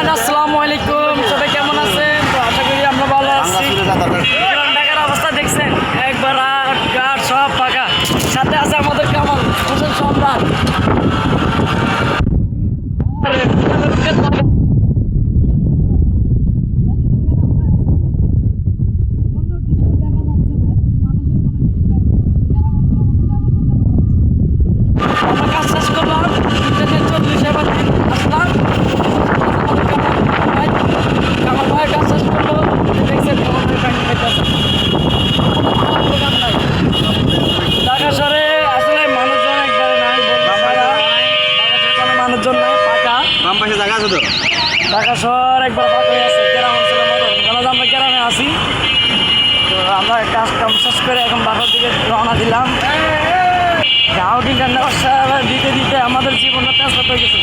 Everyone, আসসালামু আলাইকুম। সবাই কেমন আছেন? তো আশা করি আমরা ভালো আছি। ঢাকার অবস্থা দেখছেন, একবার ঘাট সব ফাঁকা। সাথে আছে আমাদের কামাল হোসেন সম্রাট। আমরা কাজ শেষ করলাম, ইন্টারনেট 40 এবার আসলাম। কামাল ভাই কাজ শেষ করলো, দেখছেন কামাল ভাই পানি খাইতেছে। ঢাকা শহরে আসলে মানুষজন একবারে নাই, ঢাকা শহরে কোনো মানুষজন নাই, ফাঁকা। বাম পাশে জায়গা আছে তো। ঢাকা শহর একবার ফাঁকা হয়ে আছে, গ্রাম অঞ্চলের মতো। কেন যে আমরা গ্রামে আছি, তো আমরা কাজ কাম শেষ করে এখন বাসার দিকে রওনা দিলাম। আউটিংটা নেওয়ার দিতে দিতে আমাদের জীবনটা তেজপাত হয়ে গেছে।